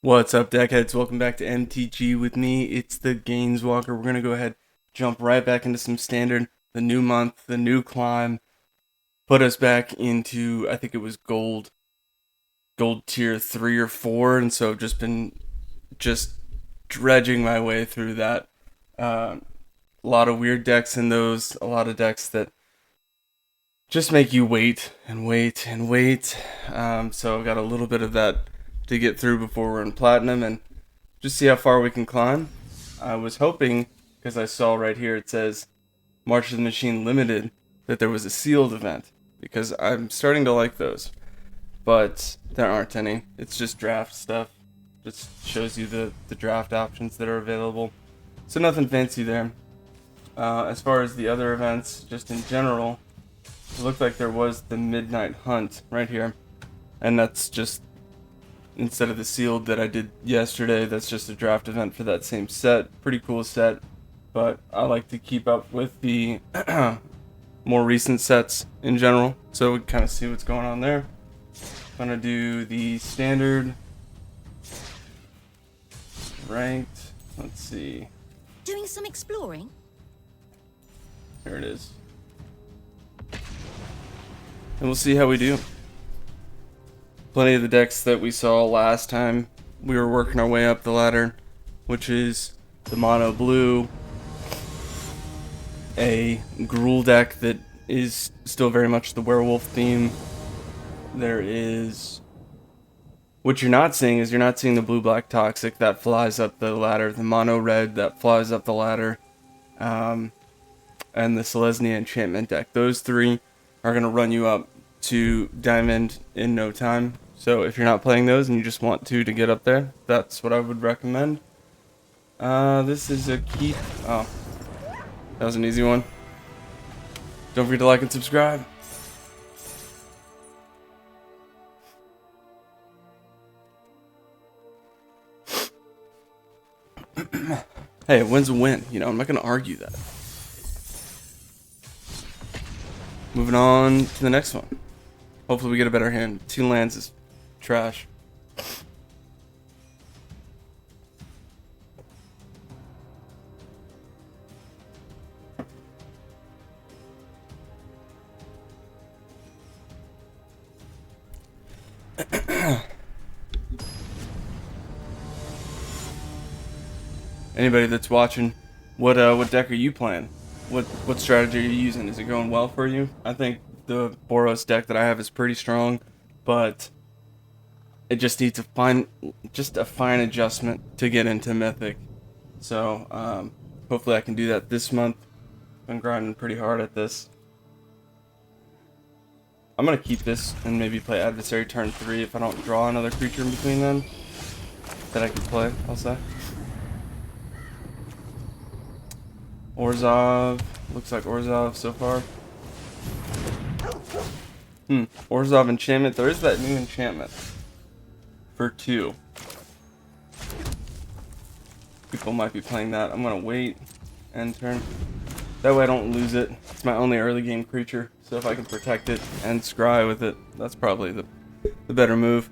What's up, deckheads? Welcome back to MTG with me. It's the Gainswalker. We're going to go ahead, jump right back into some standard. The new month, the new climb, put us back into, I think it was gold tier 3 or 4, and so I've just been dredging my way through that. A lot of weird decks in those, a lot of decks that just make you wait and wait and wait. So I've got a little bit of that to get through before we're in platinum and just see how far we can climb. I was hoping, because I saw right here it says March of the Machine Limited, that there was a sealed event, because I'm starting to like those, but there aren't any. It's just draft stuff. Just shows you the draft options that are available, so nothing fancy there. As far as the other events, just in general, it looked like there was the Midnight Hunt right here, and that's just, instead of the sealed that I did yesterday, that's just a draft event for that same set. Pretty cool set, but I like to keep up with the more recent sets in general, so we kind of see what's going on there. I'm gonna do the standard, ranked, let's see. Doing some exploring? Here it is. And we'll see how we do. Plenty of the decks that we saw last time we were working our way up the ladder, which is the mono blue, a Gruul deck that is still very much the werewolf theme. There is, what you're not seeing is, you're not seeing the blue black toxic that flies up the ladder, the mono red that flies up the ladder, and the Selesnya enchantment deck. Those three are going to run you up to diamond in no time. So if you're not playing those and you just want to get up there, that's what I would recommend. This is a keep. Oh, that was an easy one. Don't forget to like and subscribe. Hey, a win's a win. You know, I'm not going to argue that. Moving on to the next one. Hopefully we get a better hand. 2 lands is trash. Anybody that's watching, what deck are you playing? What strategy are you using? Is it going well for you? I think the Boros deck that I have is pretty strong, but it just needs a fine adjustment to get into Mythic. So hopefully I can do that this month. I'm grinding pretty hard at this. I'm gonna keep this and maybe play Adversary turn 3 if I don't draw another creature in between then that I can play, I'll say. Orzhov, looks like Orzhov so far. Orzhov enchantment. There is that new enchantment for 2. People might be playing that. I'm gonna wait end turn. That way I don't lose it. It's my only early game creature, so if I can protect it and scry with it, that's probably the better move.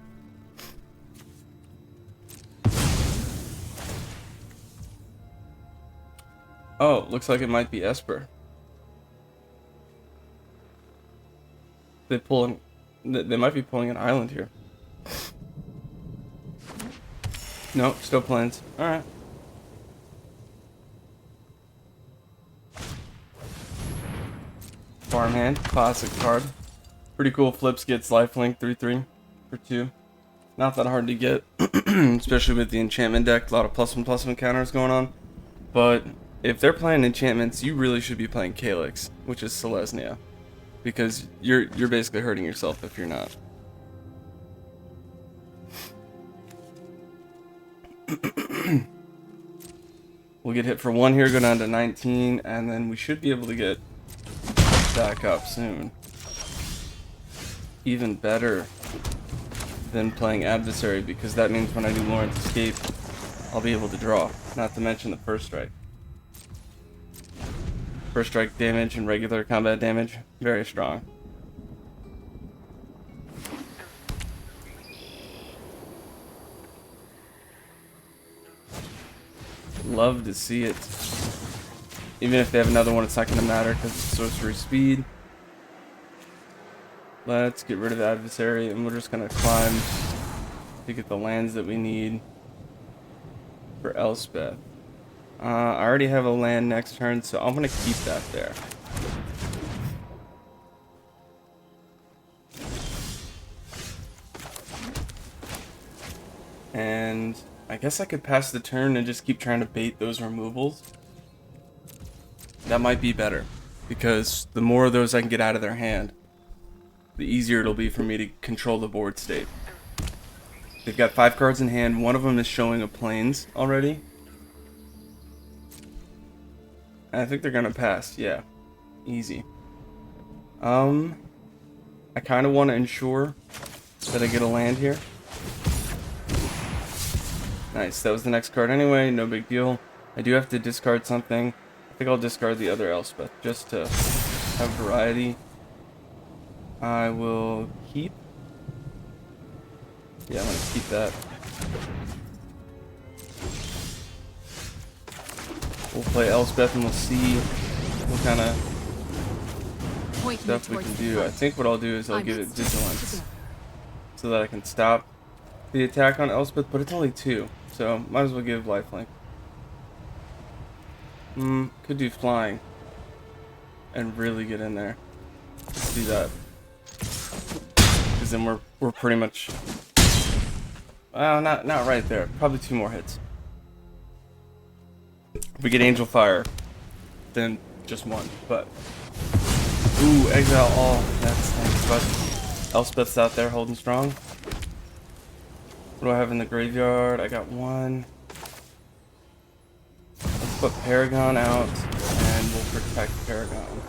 Oh, looks like it might be Esper. They might be pulling an island here. No, still plains. Alright. Farmhand, classic card. Pretty cool. Flips, gets lifelink 3/3 for 2. Not that hard to get, especially with the enchantment deck. A lot of +1/+1 counters going on. But if they're playing enchantments, you really should be playing Calyx, which is Selesnya, because you're basically hurting yourself if you're not. We'll get hit for 1 here, go down to 19, and then we should be able to get back up soon. Even better than playing Adversary, because that means when I do Lawrence Escape, I'll be able to draw, not to mention the first strike. First strike damage and regular combat damage. Very strong. Love to see it. Even if they have another one, it's not going to matter because it's sorcery speed. Let's get rid of the adversary and we're just going to climb to get the lands that we need for Elspeth. I already have a land next turn, so I'm going to keep that there. And I guess I could pass the turn and just keep trying to bait those removals. That might be better, because the more of those I can get out of their hand, the easier it'll be for me to control the board state. They've got 5 cards in hand. One of them is showing a plains already. And I think they're gonna pass. Yeah, easy. I kind of want to ensure that I get a land here. Nice. That was the next card anyway. No big deal. I do have to discard something. I think I'll discard the other Elspeth just to have variety. I will keep. Yeah, I'm gonna keep that. We'll play Elspeth and we'll see what kind of stuff we can do. I think what I'll do is I'll give it Vigilance so that I can stop the attack on Elspeth, but it's only 2, so might as well give Lifelink. Could do Flying and really get in there. Let's do that. Because then we're pretty much... Well, not right there. Probably 2 more hits. If we get Angel Fire, then just 1. But ooh, exile all. That's nice. But Elspeth's out there holding strong. What do I have in the graveyard? I got 1. Let's put Paragon out, and we'll protect Paragon.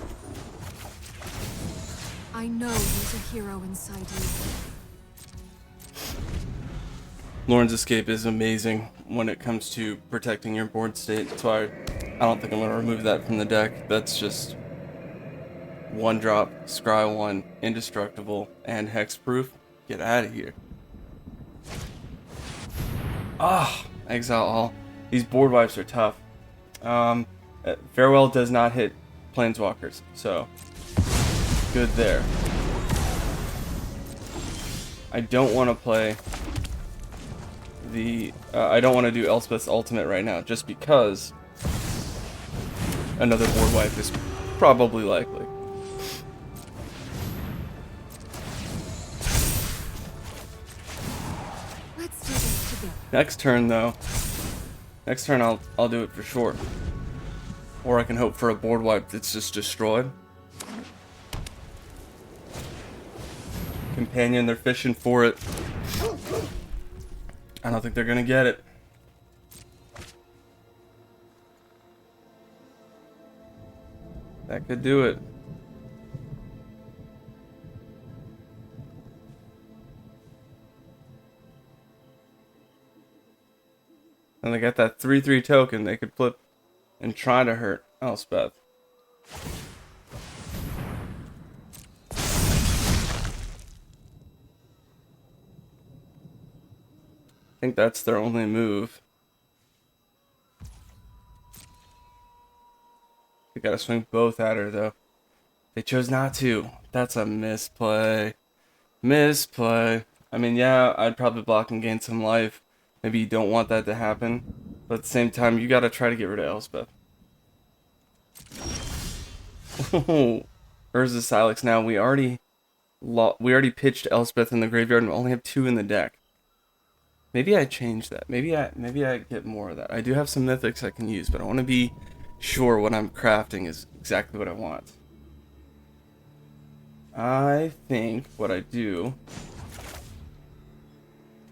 I know there's a hero inside you. Lauren's Escape is amazing when it comes to protecting your board state. That's why I don't think I'm going to remove that from the deck. That's just 1 drop, scry 1, indestructible, and hexproof. Get out of here. Ah, exile all. These board wipes are tough. Farewell does not hit Planeswalkers, so good there. I don't want to play the... I don't want to do Elspeth's ultimate right now, just because another board wipe is probably likely. Let's do this together. Next turn, though. Next turn, I'll do it for sure. Or I can hope for a board wipe that's just destroyed. Companion, they're fishing for it. I don't think they're gonna get it. That could do it. And they got that 3/3 token. They could flip and try to hurt Elspeth. I think that's their only move. They gotta swing both at her though. They chose not to. That's a misplay. Misplay. I mean, yeah, I'd probably block and gain some life. Maybe you don't want that to happen. But at the same time, you gotta try to get rid of Elspeth. Urza Silex. Now, we already pitched Elspeth in the graveyard and we only have 2 in the deck. Maybe I change that. Maybe I get more of that. I do have some mythics I can use, but I want to be sure what I'm crafting is exactly what I want. I think what I do...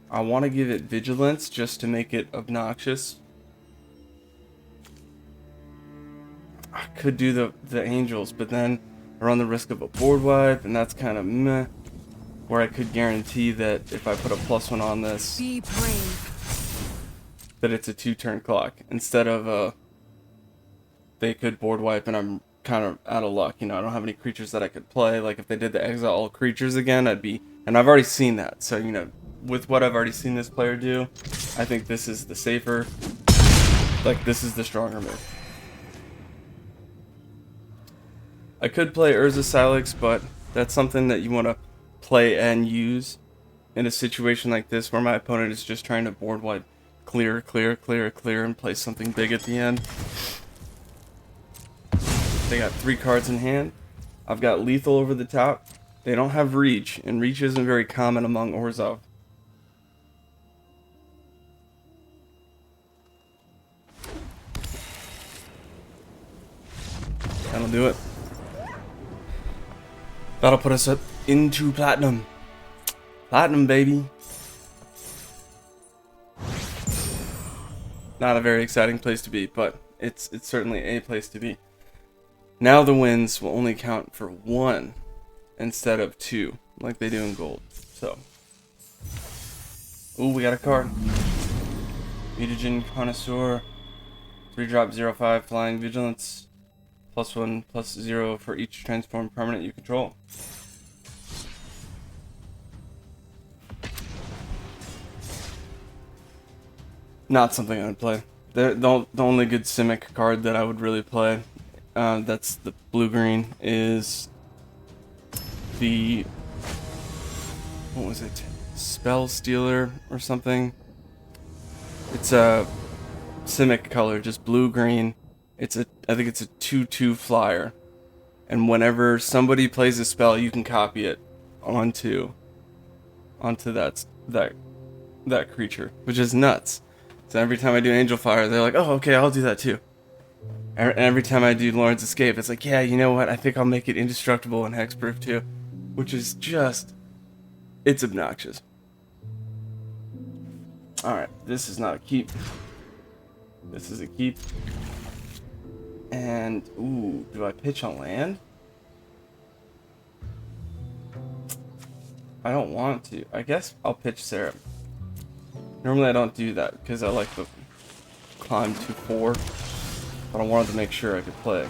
I want to give it Vigilance just to make it obnoxious. I could do the Angels, but then I run the risk of a board wipe, and that's kind of meh. Where I could guarantee that if I put a +1 on this, Be brave. that it's a 2-turn clock instead of they could board wipe and I'm kind of out of luck. You know, I don't have any creatures that I could play. Like, if they did the exile all creatures again, I'd be... And I've already seen that. So, you know, with what I've already seen this player do, I think this is the safer... Like, this is the stronger move. I could play Urza Silex, but that's something that you want to play and use in a situation like this where my opponent is just trying to board wipe. Clear, clear, clear, clear, and play something big at the end. They got 3 cards in hand. I've got Lethal over the top. They don't have Reach, and Reach isn't very common among Orzhov. That'll do it. That'll put us up into Platinum. Platinum, baby. Not a very exciting place to be, but it's certainly a place to be. Now the wins will only count for 1 instead of 2, like they do in gold. So, ooh, we got a card. Mutagen Connoisseur, 3-drop 0/5 Flying Vigilance, +1/+0 for each transformed permanent you control. Not something I would play. The only good Simic card that I would really play, that's the blue-green, is the... What was it? Spell Stealer or something? It's a Simic color, just blue-green. I think it's a 2/2 flyer. And whenever somebody plays a spell, you can copy it onto that creature, which is nuts. So every time I do Angel Fire, they're like, oh, okay, I'll do that too. And every time I do Lawrence Escape, it's like, yeah, you know what? I think I'll make it indestructible and hexproof too. Which is just... It's obnoxious. Alright, this is not a keep. This is a keep. And, ooh, do I pitch on land? I don't want to. I guess I'll pitch Sarah. Normally I don't do that because I like the climb to 4, but I wanted to make sure I could play.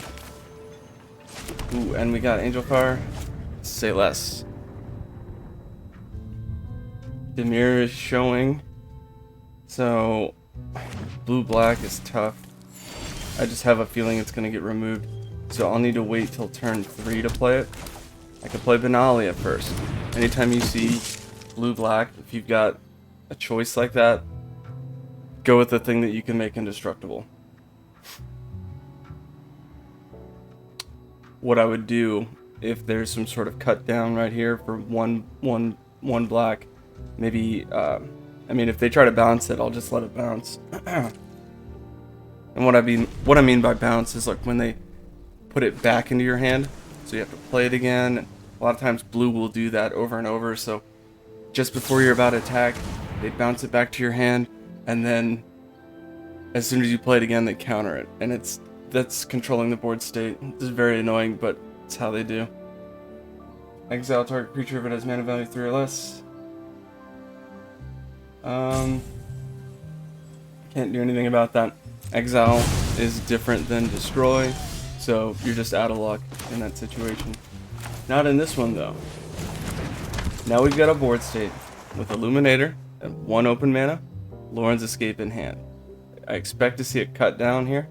Ooh, and we got Angel Fire. Say less. Demir is showing, so blue-black is tough. I just have a feeling it's gonna get removed, so I'll need to wait till turn 3 to play it. I could play Benalia first. Anytime you see blue-black, if you've got a choice like that, go with the thing that you can make indestructible. What I would do if there's some sort of cut down right here for one black, maybe I mean, if they try to bounce it, I'll just let it bounce. And what I mean by bounce is like when they put it back into your hand, so you have to play it again. A lot of times blue will do that over and over, so just before you're about to attack, they bounce it back to your hand, and then as soon as you play it again, they counter it. And that's controlling the board state. This is very annoying, but it's how they do. Exile target creature if it has mana value 3 or less. Can't do anything about that. Exile is different than destroy, so you're just out of luck in that situation. Not in this one, though. Now we've got a board state with Illuminator and 1 open mana, Lauren's Escape in hand. I expect to see it cut down here.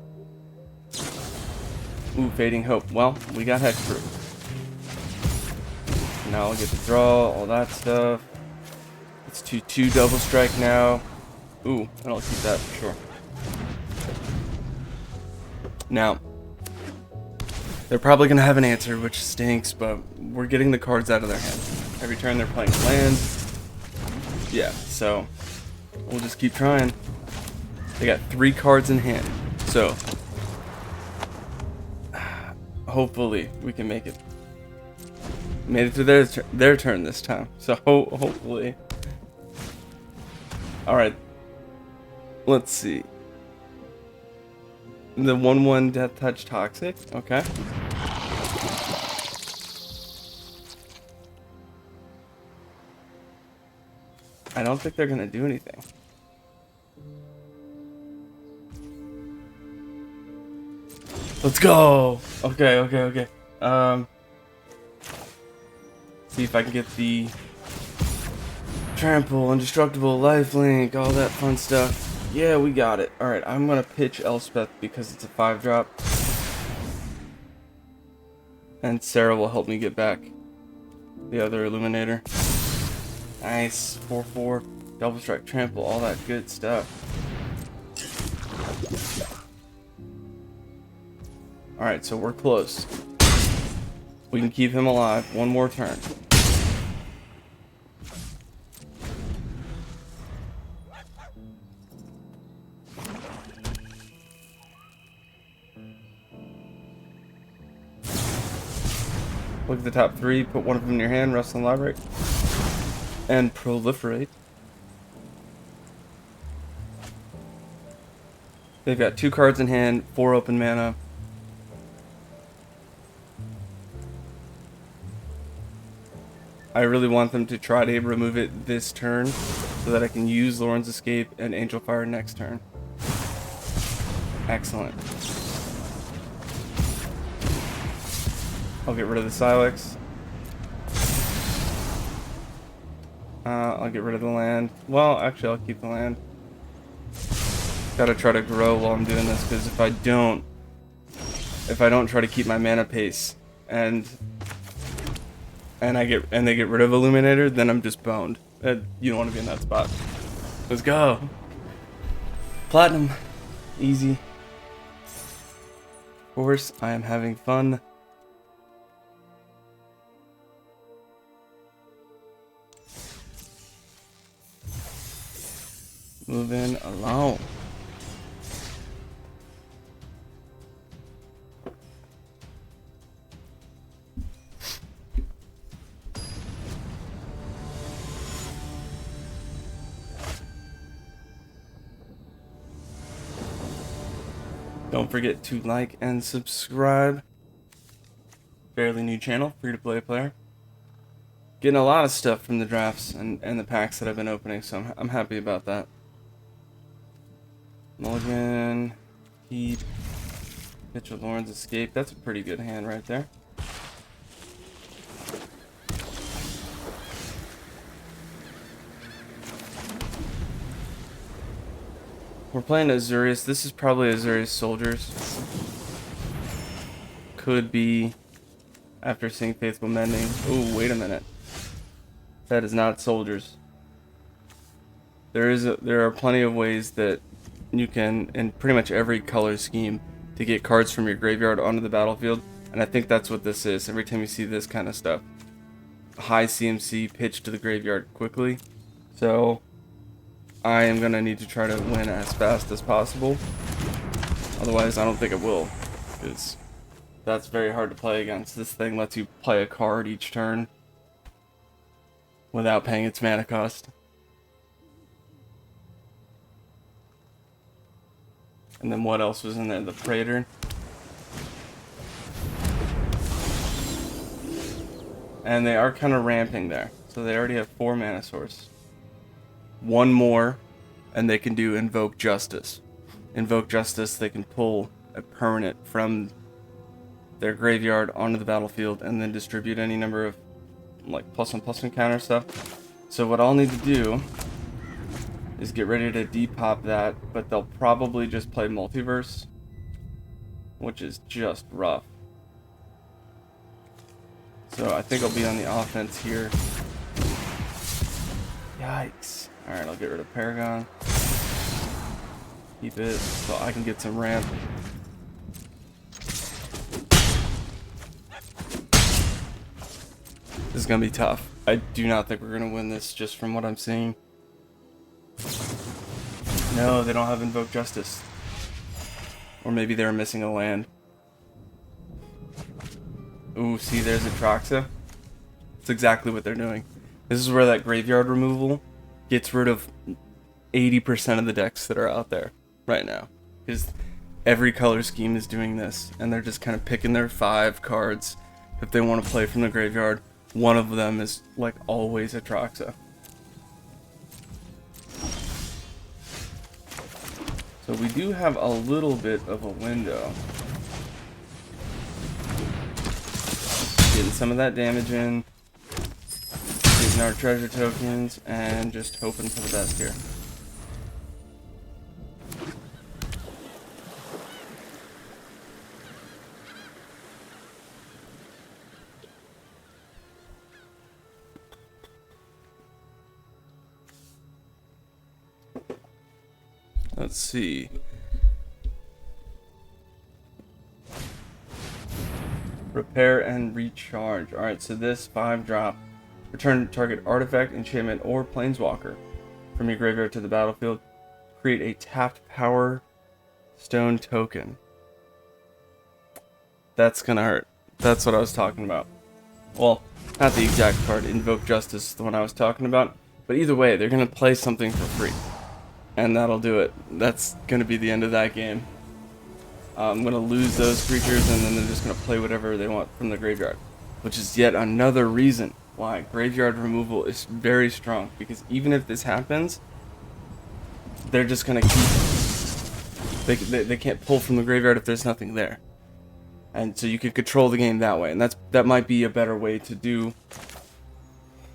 Ooh, Fading Hope. Well, we got Hexproof. Now I'll get to draw, all that stuff. It's 2/2 double strike now. Ooh, and I'll keep that for sure. Now, they're probably going to have an answer, which stinks, but we're getting the cards out of their hand. Every turn they're playing land. Yeah, so we'll just keep trying. They got 3 cards in hand, so hopefully we can make it. Made it to their turn this time, so hopefully. Alright, let's see. The 1/1 Death Touch Toxic, okay. I don't think they're gonna do anything. Let's go! Okay, okay, okay. See if I can get the trample, indestructible, lifelink, all that fun stuff. Yeah, we got it. Alright, I'm gonna pitch Elspeth because it's a 5-drop. And Sarah will help me get back the other Illuminator. Nice. 4/4. Double strike, trample, all that good stuff. Alright, so we're close. We can keep him alive. One more turn. Look at the top 3, put one of them in your hand, rest in the library, and proliferate. They've got 2 cards in hand, 4 open mana. I really want them to try to remove it this turn so that I can use Lauren's Escape and Angel Fire next turn. Excellent. I'll get rid of the Silex. I'll get rid of the land. Well, actually, I'll keep the land. Gotta try to grow while I'm doing this, because if I don't try to keep my mana pace and they get rid of Illuminator, then I'm just boned. You don't want to be in that spot. Let's go. Platinum. Easy. Of course, I am having fun. Moving along. Don't forget to like and subscribe. Fairly new channel, free to play player. Getting a lot of stuff from the drafts and the packs that I've been opening, so I'm happy about that. Mulligan, keep, Mitchell Lauren's Escape. That's a pretty good hand right there. We're playing Azurius. This is probably Azurius Soldiers. Could be after seeing Faithful Mending. Oh, wait a minute. That is not Soldiers. There are plenty of ways that you can, in pretty much every color scheme, to get cards from your graveyard onto the battlefield, and I think that's what this is. Every time you see this kind of stuff, high CMC pitch to the graveyard quickly. So I am gonna need to try to win as fast as possible. Otherwise, I don't think it will, because that's very hard to play against. This thing lets you play a card each turn without paying its mana cost. And then what else was in there? The Praetor. And they are kind of ramping there. So they already have 4 mana source. 1 more, and they can do Invoke Justice. Invoke Justice, they can pull a permanent from their graveyard onto the battlefield and then distribute any number of like +1/+1 counter stuff. So what I'll need to do is get ready to depop that, but they'll probably just play Multiverse, which is just rough. So I think I'll be on the offense here. Yikes. Alright, I'll get rid of Paragon. Keep it so I can get some ramp. This is going to be tough. I do not think we're going to win this just from what I'm seeing. No, they don't have Invoke Justice. Or maybe they're missing a land. Ooh, see, there's Atraxa. That's exactly what they're doing. This is where that graveyard removal gets rid of 80% of the decks that are out there right now. Because every color scheme is doing this, and they're just kind of picking their 5 cards if they want to play from the graveyard. One of them is, like, always Atraxa. So we do have a little bit of a window. Getting some of that damage in. Getting our treasure tokens and just hoping for the best here. Let's see. Repair and recharge. Alright, so this 5-drop. Return target artifact, enchantment, or planeswalker from your graveyard to the battlefield. Create a tapped power stone token. That's gonna hurt. That's what I was talking about. Well, not the exact card. Invoke Justice is the one I was talking about. But either way, they're gonna play something for free. And that'll do it. That's gonna be the end of that game. I'm gonna lose those creatures, and then they're just gonna play whatever they want from the graveyard. Which is yet another reason why graveyard removal is very strong. Because even if this happens, they're just gonna keep... They can't pull from the graveyard if there's nothing there. And so you can control the game that way. And that might be a better way to do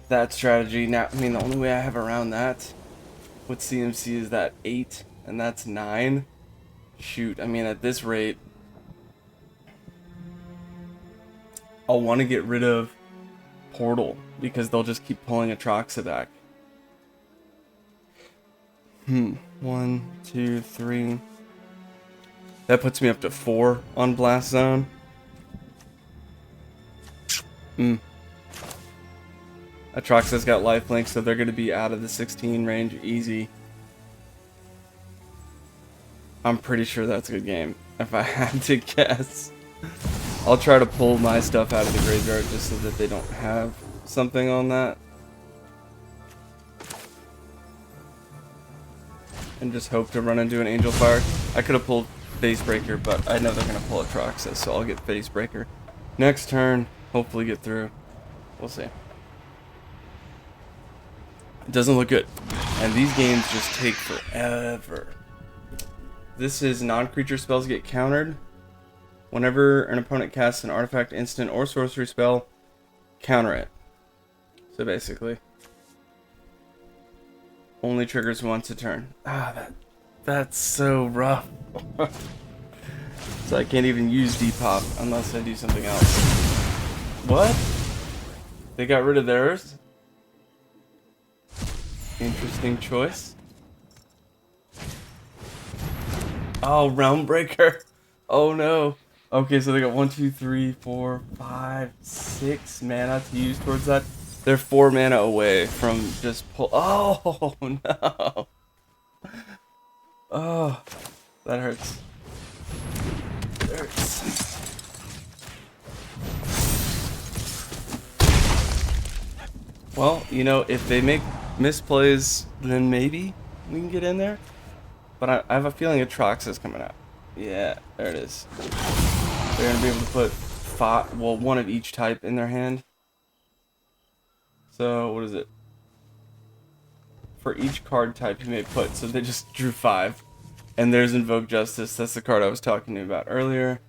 that strategy. Now, I mean, the only way I have around that with CMC is that 8, and that's 9. Shoot, I mean, at this rate, I'll want to get rid of Portal, because they'll just keep pulling Atraxa back. 1, 2, 3. That puts me up to 4 on Blast Zone. Atraxa's got lifelink, so they're going to be out of the 16 range easy. I'm pretty sure that's a good game, if I had to guess. I'll try to pull my stuff out of the graveyard just so that they don't have something on that. And just hope to run into an Angel Fire. I could have pulled Facebreaker, but I know they're going to pull Atraxa, so I'll get Facebreaker. Next turn, hopefully get through. We'll see. It doesn't look good. And these games just take forever. This is non-creature spells get countered. Whenever an opponent casts an artifact, instant, or sorcery spell, counter it. So basically, only triggers once a turn. That's so rough. So I can't even use Depop unless I do something else. What? They got rid of theirs? Interesting choice. Oh, Realm Breaker. Oh no. Okay, so they got 1, 2, 3, 4, 5, 6 mana to use towards that. They're 4 mana away from just pull. Oh no. Oh, that hurts. That hurts. Well, you know, if they make misplays, then maybe we can get in there. But I have a feeling Atraxa's coming out. Yeah, there it is. They're going to be able to put 5, well, 1 of each type in their hand. So, what is it? For each card type you may put. So they just drew 5. And there's Invoke Justice. That's the card I was talking to you about earlier.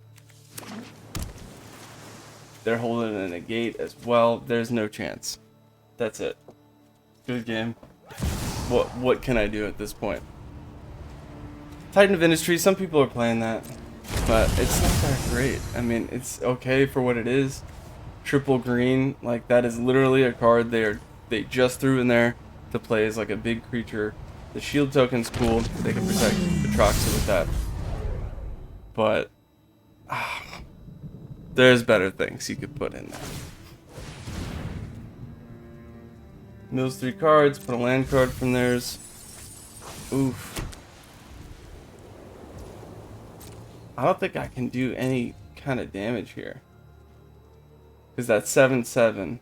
They're holding a negate as well. There's no chance. That's it. Good game. What can I do at this point? Titan of Industry, some people are playing that, but it's not that great. I mean, it's okay for what it is. Triple green, like that is literally a card they just threw in there to play as like a big creature. The shield token's cool. They can protect Atraxa with that. But there's better things you could put in there. Mills 3 cards, put a land card from theirs. Oof. I don't think I can do any kind of damage here. Because that's 7/7.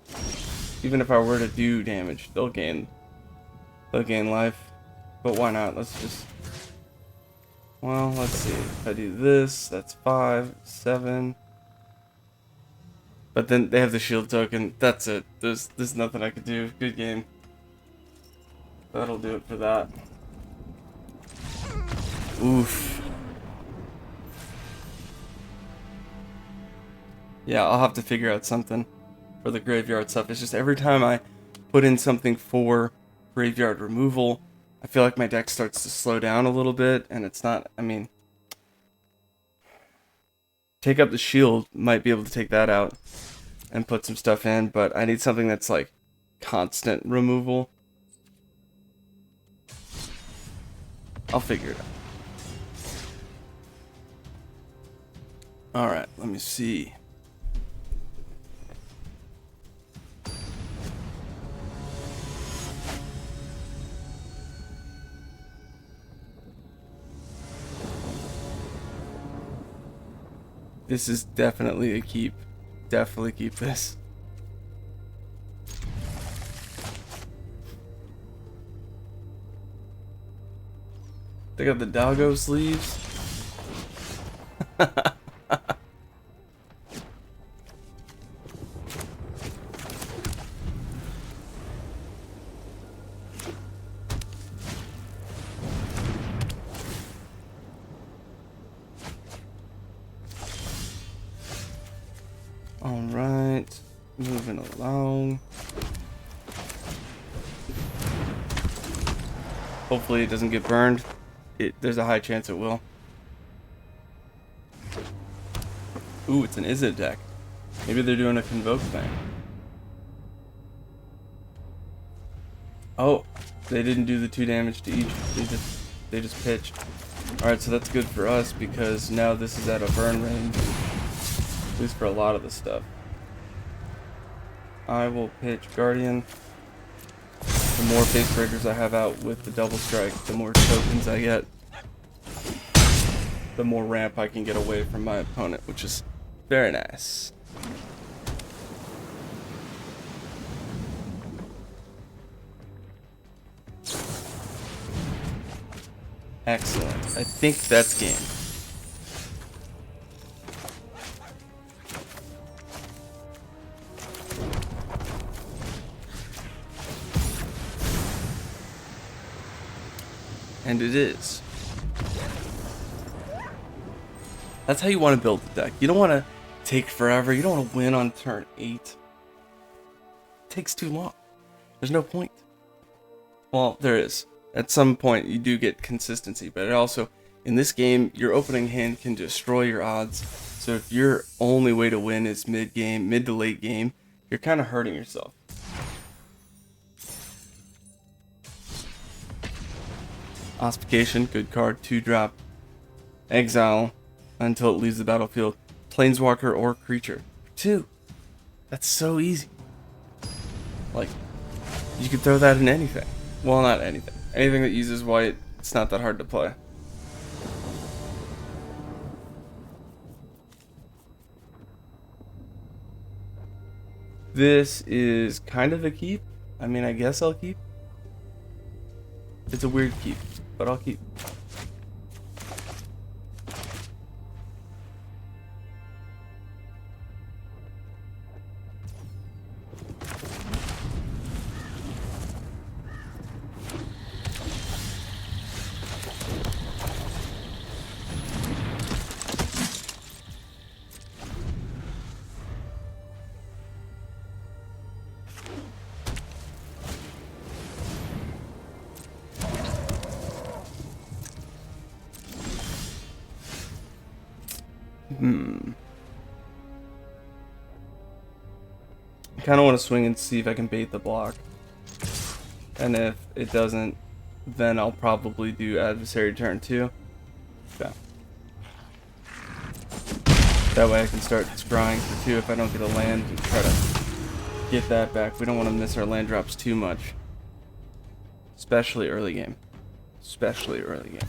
Even if I were to do damage, they'll gain life. But why not? Let's just... Well, let's see. If I do this, that's 5, 7. But then they have the shield token. That's it. There's nothing I could do. Good game. That'll do it for that. Oof. Yeah, I'll have to figure out something. for the graveyard stuff. It's just every time I put in something for graveyard removal, I feel like my deck starts to slow down a little bit, and it's not, I mean, take up the shield, might be able to take that out and put some stuff in, but I need something that's like constant removal. I'll figure it out. Alright, let me see. This is definitely a keep. Definitely keep this. They got the doggo sleeves. Alright, moving along. Hopefully it doesn't get burned. There's a high chance it will. Ooh, it's an Izzet deck. Maybe they're doing a Convoke thing. Oh, they didn't do the 2 damage to each. They just pitched. Alright, so that's good for us because now this is at a burn range. At least for a lot of the stuff. I will pitch Guardian. The more face breakers I have out with the double strike, the more tokens I get, the more ramp I can get away from my opponent, which is very nice. Excellent. I think that's game. And it is. That's how you want to build the deck. You don't want to take forever. You don't want to win on turn 8. It takes too long. There's no point. Well, there is. At some point, you do get consistency, but it also, in this game, your opening hand can destroy your odds. So if your only way to win is mid-game, mid to late game, you're kind of hurting yourself. Ossification, good card, 2-drop. Exile until it leaves the battlefield. Planeswalker or creature. 2. That's so easy. Like, you could throw that in anything. Well, not anything. Anything that uses white, it's not that hard to play. This is kind of a keep. I mean, I guess I'll keep. It's a weird keep, but I'll keep. I kind of want to swing and see if I can bait the block. And if it doesn't, then I'll probably do adversary turn 2. Okay. That way I can start scrying for 2 if I don't get a land and try to get that back. We don't want to miss our land drops too much. Especially early game. Especially early game.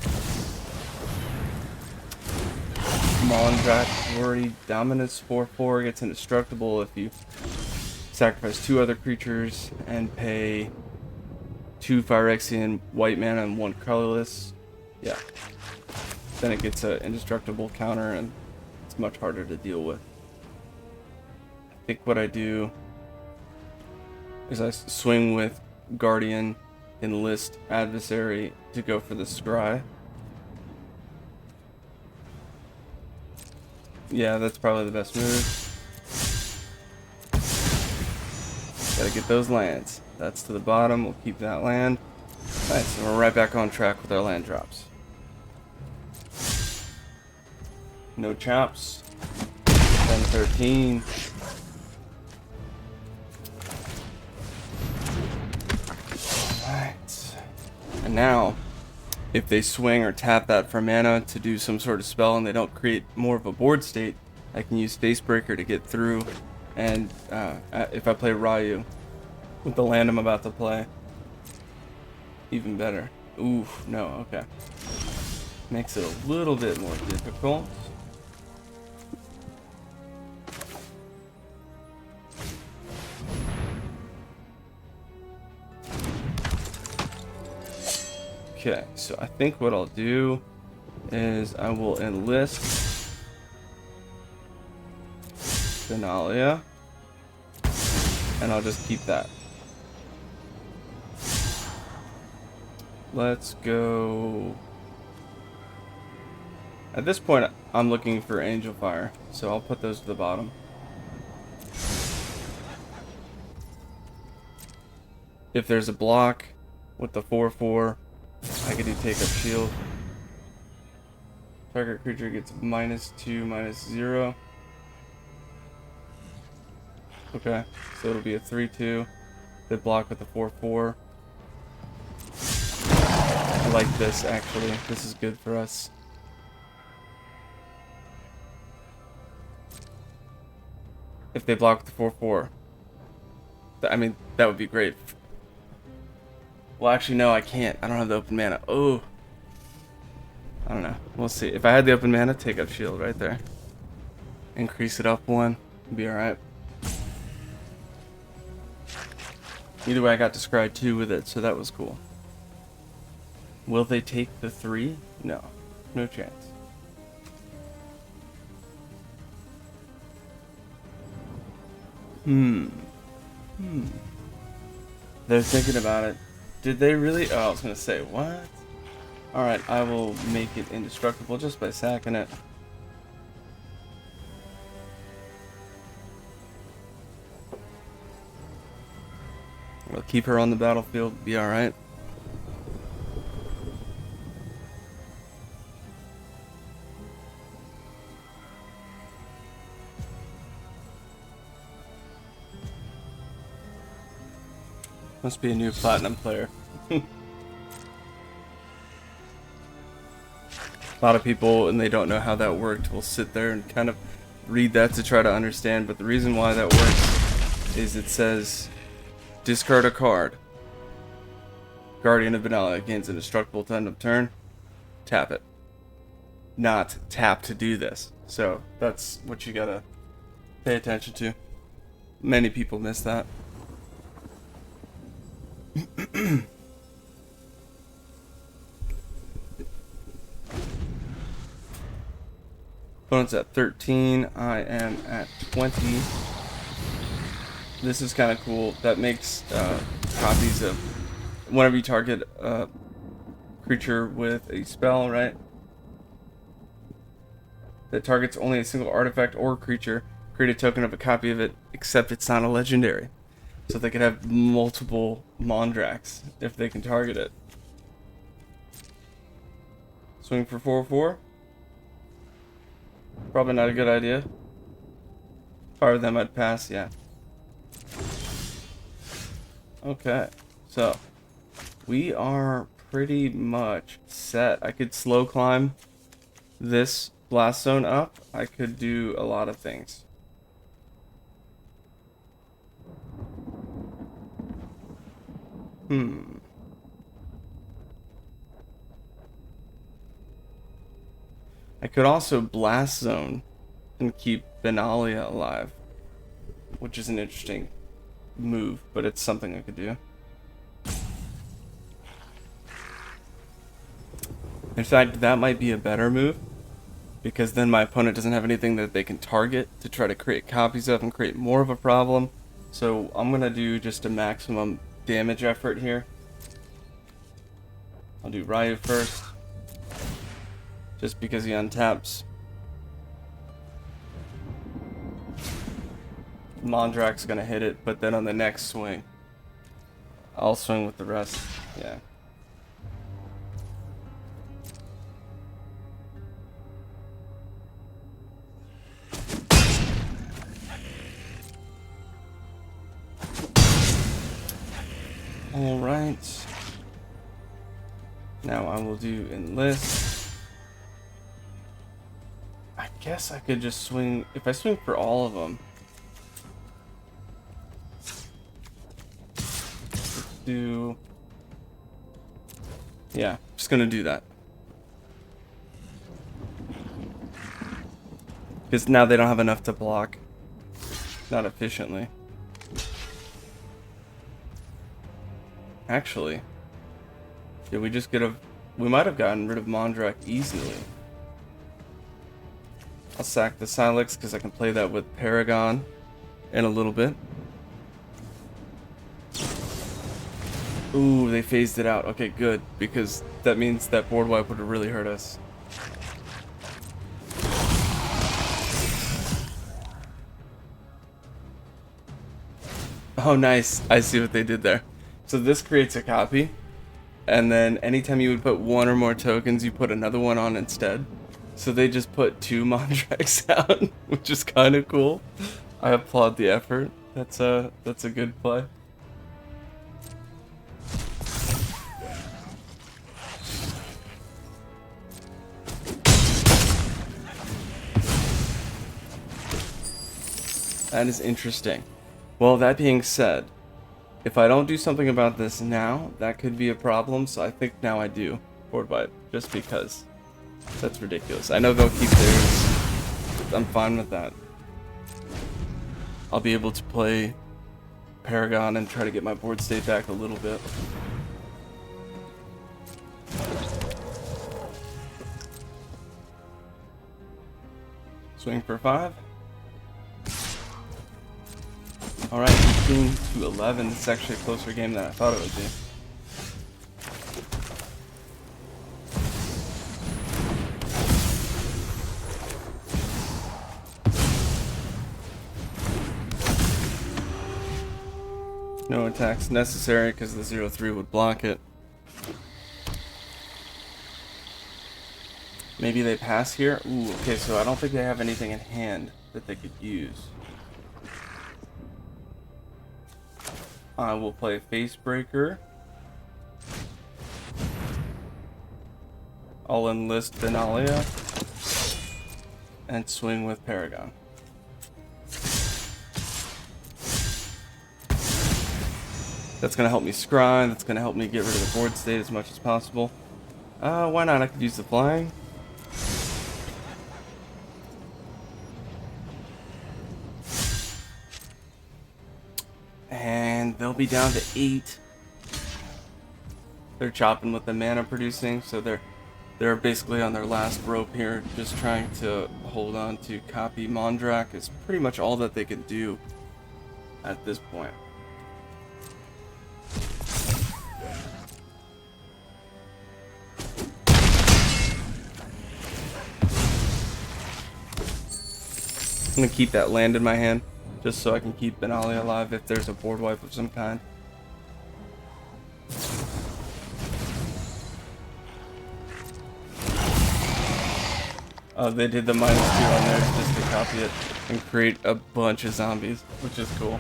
Mondrak Glory Dominus 4/4 gets indestructible if you sacrifice 2 other creatures and pay 2 Phyrexian white mana and 1 colorless. Yeah. Then it gets an indestructible counter and it's much harder to deal with. I think what I do is I swing with Guardian, enlist adversary to go for the scry. Yeah, that's probably the best move. Gotta get those lands. That's to the bottom. We'll keep that land. Nice. And we're right back on track with our land drops. No chops. 10-13. Alright. And now, if they swing or tap that for mana to do some sort of spell and they don't create more of a board state, I can use Facebreaker to get through. And if I play Ryu with the land I'm about to play, even better. Ooh, no, okay. Makes it a little bit more difficult. Okay, so I think what I'll do is I will enlist Benalia, and I'll just keep that. Let's go. At this point, I'm looking for Angel Fire, so I'll put those to the bottom. If there's a block with the 4/4, I could do Take Up Shield. Target creature gets -2, -0. Okay, so it'll be a 3/2. They block with the 4/4. I like this actually. This is good for us. If they block with the 4/4. I mean, that would be great. Well, actually, no, I can't. I don't have the open mana. Oh. I don't know. We'll see. If I had the open mana, Take Up Shield right there. Increase it up one. Be alright. Either way, I got to scry 2 with it, so that was cool. Will they take the 3? No. No chance. They're thinking about it. Did they really? Oh, I was gonna say, what? Alright, I will make it indestructible just by sacking it. We'll keep her on the battlefield, be alright. Must be a new platinum player. A lot of people, and they don't know how that worked, will sit there and kind of read that to try to understand, but the reason why that works is it says discard a card. Guardian of Benalia gains indestructible to end of turn. Tap it. Not tap to do this. So that's what you gotta pay attention to. Many people miss that. Opponent's at 13. I am at 20. This is kind of cool. That makes copies of whenever you target a creature with a spell, right? That targets only a single artifact or creature. Create a token of a copy of it, except it's not a legendary. So they could have multiple Mondrax if they can target it. Swing for 4/4. Probably not a good idea. If I were them, I'd pass, yeah. Okay, so we are pretty much set. I could slow climb this blast zone up. I could do a lot of things. I could also blast zone and keep Benalia alive, which is an interesting move, but it's something I could do. In fact, that might be a better move, because then my opponent doesn't have anything that they can target to try to create copies of and create more of a problem. So I'm gonna do just a maximum damage effort here. I'll do Ryu first, just because he untaps. Mondrak's gonna hit it, but then on the next swing, I'll swing with the rest. Yeah. Alright. Now I will do enlist. I guess I could just swing, if I swing for all of them. Do, yeah, just gonna do that. Because now they don't have enough to block. Not efficiently. Actually, did we just get a... We might have gotten rid of Mondrak easily. I'll sack the Silex because I can play that with Paragon in a little bit. Ooh, they phased it out. Okay, good. Because that means that board wipe would have really hurt us. Oh, nice. I see what they did there. So this creates a copy. And then anytime you would put one or more tokens, you put another one on instead. So they just put 2 Mondraks out, which is kind of cool. I applaud the effort. That's a good play. That is interesting. Well, that being said, if I don't do something about this now, that could be a problem, so I think now I do. Board wipe, just because. That's ridiculous. I know they'll keep theirs. I'm fine with that. I'll be able to play Paragon and try to get my board state back a little bit. Swing for 5. Alright, 15 to 11. This is actually a closer game than I thought it would be. No attacks necessary because the 0-3 would block it. Maybe they pass here? Ooh, okay, so I don't think they have anything in hand that they could use. I will play Face Breaker. I'll enlist Benalia and swing with Paragon. That's going to help me scry. That's going to help me get rid of the board state as much as possible. Why not? I could use the flying. And they'll be down to 8. They're chopping with the mana producing, so they're basically on their last rope here, just trying to hold on to copy Mondrak is pretty much all that they can do at this point. I'm gonna keep that land in my hand, just so I can keep Benalia alive if there's a board wipe of some kind. Oh, they did the -2 on there just to copy it and create a bunch of zombies, which is cool.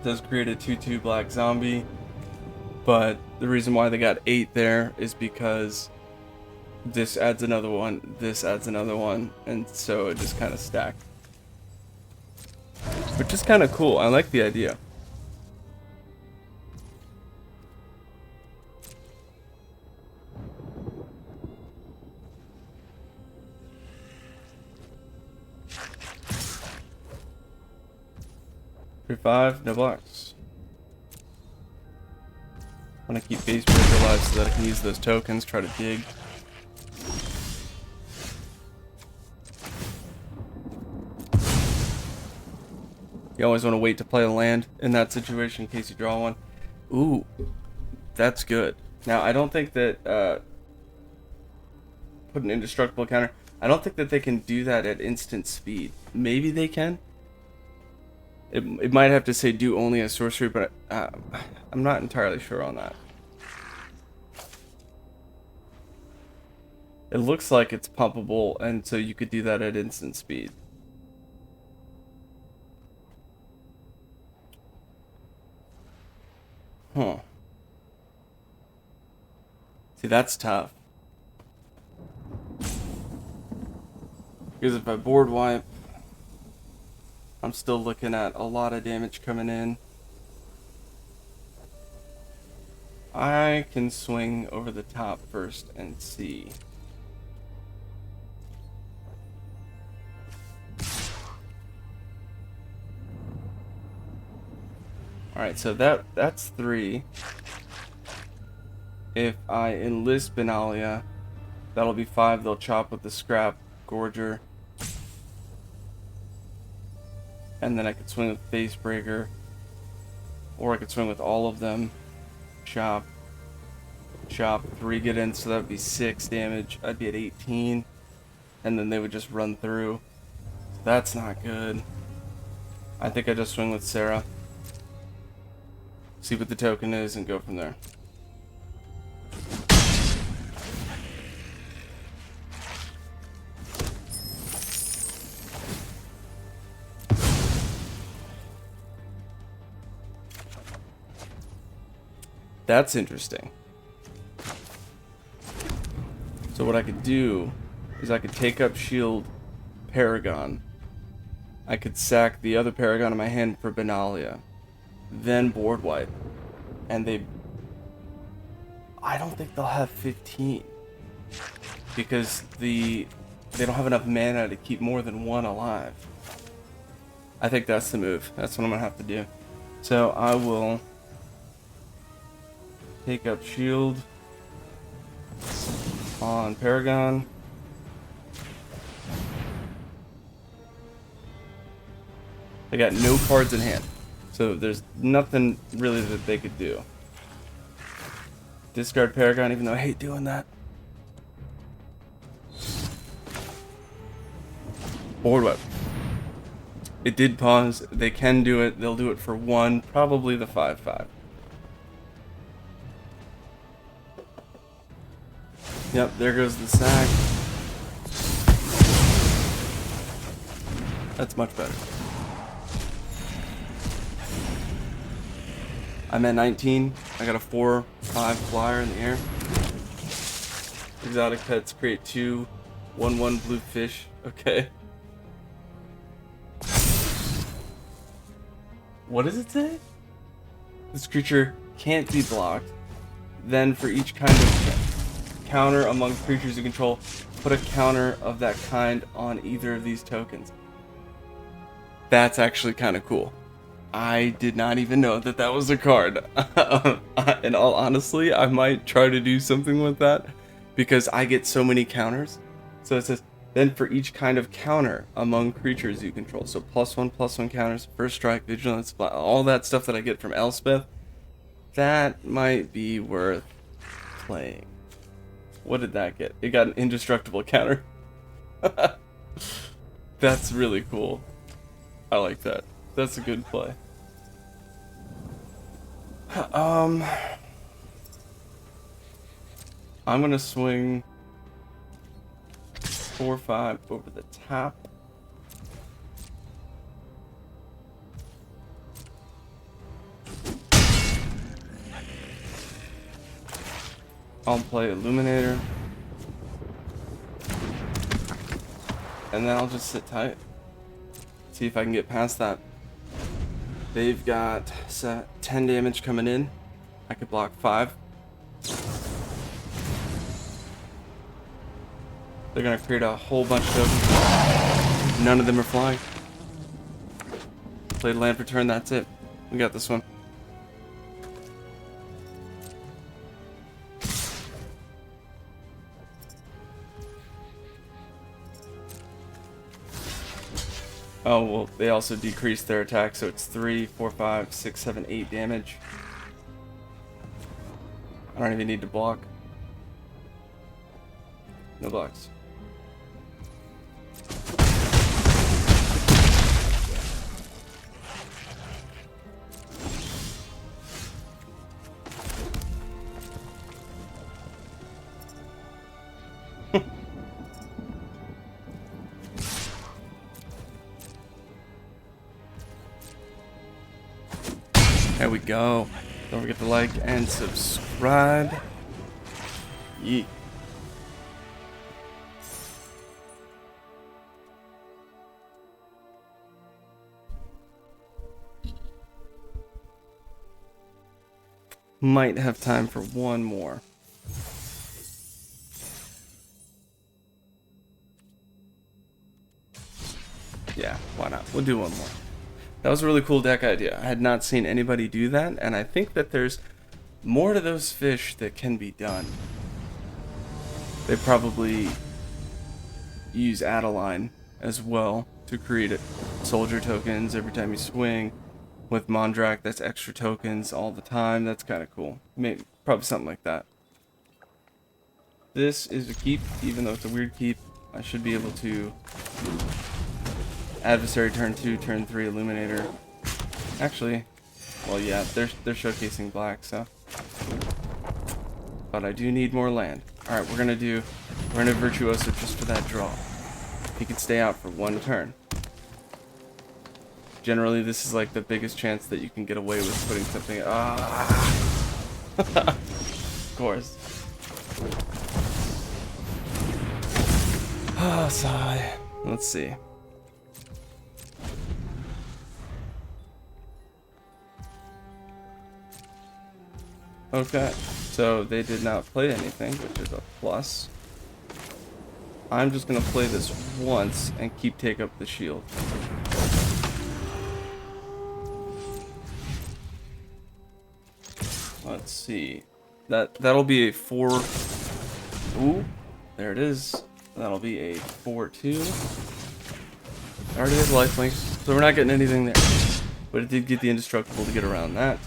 It does create a 2/2 black zombie, but the reason why they got 8 there is because this adds another one, this adds another one, and so it just kind of stacked. Which is kind of cool. I like the idea. For 5, no blocks. I want to keep Face Breaker alive so that I can use those tokens, try to dig. You always want to wait to play a land in that situation in case you draw one. Ooh, that's good. Now, I don't think that... put an indestructible counter. I don't think that they can do that at instant speed. Maybe they can. It might have to say do only a sorcery, but I'm not entirely sure on that. It looks like it's pumpable, and so you could do that at instant speed. Huh. See, that's tough. Because if I board wipe, I'm still looking at a lot of damage coming in. I can swing over the top first and see. Alright, so that's 3. If I enlist Benalia, that'll be 5. They'll chop with the scrap Gorger. And then I could swing with Face Breaker. Or I could swing with all of them. Chop. Chop. 3 get in, so that would be 6 damage. I'd be at 18. And then they would just run through. So that's not good. I think I just swing with Sarah. See what the token is and go from there. That's interesting. So what I could do is I could take up shield Paragon. I could sack the other Paragon in my hand for Benalia. Then board wipe. And I don't think they'll have 15. Because they don't have enough mana to keep more than 1 alive. I think that's the move. That's what I'm gonna have to do. So I will take up shield on Paragon. They got no cards in hand, so there's nothing really that they could do. Discard Paragon, even though I hate doing that. Board wipe. It did pause. They can do it. They'll do it for 1, probably the 5/5. Yep, there goes the sack. That's much better. I'm at 19. I got a 4/5 flyer in the air. Exotic pets create 2 1/1 blue fish. Okay. What does it say? This creature can't be blocked. Then for each kind of counter among creatures you control, put a counter of that kind on either of these tokens. That's actually kind of cool. I did not even know that that was a card. In all honesty, I might try to do something with that because I get so many counters. So it says, then for each kind of counter among creatures you control. So +1/+1 counters, first strike, vigilance, all that stuff that I get from Elspeth. That might be worth playing. What did that get? It got an indestructible counter. That's really cool. I like that. That's a good play. I'm gonna swing 4/5 over the top. I'll play Illuminator. And then I'll just sit tight. See if I can get past that. They've got 10 damage coming in. I could block 5. They're gonna create a whole bunch of tokens. None of them are flying. Played land for turn, that's it. We got this one. Oh, well, they also decreased their attack, so it's 3, 4, 5, 6, 7, 8 damage. I don't even need to block. No blocks. There we go. Don't forget to like and subscribe. Yeet. Might have time for one more. Yeah, why not? We'll do one more. That was a really cool deck idea. I had not seen anybody do that, and I think that there's more to those fish that can be done. They probably use Adeline as well to create soldier tokens every time you swing. With Mondrak, that's extra tokens all the time. That's kind of cool. Maybe, probably something like that. This is a keep, even though it's a weird keep. I should be able to adversary turn 2, turn 3, Illuminator. Actually, well, yeah, they're showcasing black, so. But I do need more land. All right, we're gonna Virtuoso just for that draw. He can stay out for one turn. Generally, this is like the biggest chance that you can get away with putting something. Of course. Ah, sigh. Let's see. Okay, so they did not play anything, which is a plus. I'm just gonna play this once and take up the shield. Let's see. That'll be a 4. Ooh, there it is. That'll be a 4/2. I already have lifelink, so we're not getting anything there. But it did get the indestructible to get around that.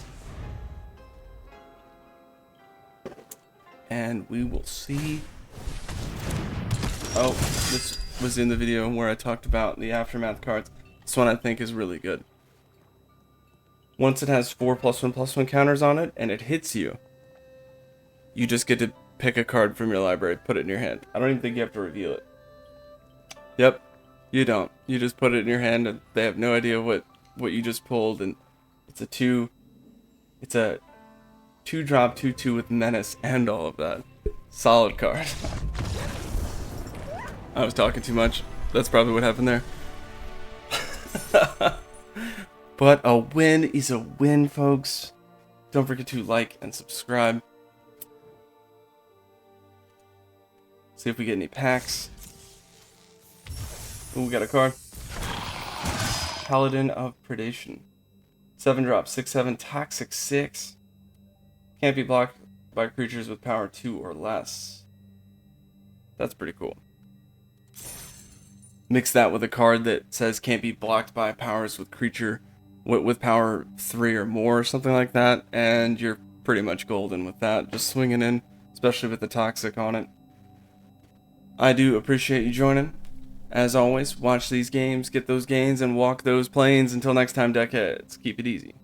And we will see. Oh, this was in the video where I talked about the Aftermath cards. This one I think is really good. Once it has 4 +1/+1 counters on it, and it hits you, you just get to pick a card from your library, put it in your hand. I don't even think you have to reveal it. Yep, you don't. You just put it in your hand, and they have no idea what you just pulled, and it's a 2. It's a 2-drop 2/2 with menace and all of that. Solid card. I was talking too much. That's probably what happened there. But a win is a win, folks. Don't forget to like and subscribe. See if we get any packs. Ooh, we got a card. Paladin of Predation. 7-drop, 6/7, Toxic 6. Can't be blocked by creatures with power 2 or less. That's pretty cool. Mix that with a card that says can't be blocked by powers with creature with power 3 or more, or something like that, and you're pretty much golden with that. Just swinging in, especially with the Toxic on it. I do appreciate you joining. As always, watch these games, get those gains, and walk those planes. Until next time, deckheads, keep it easy.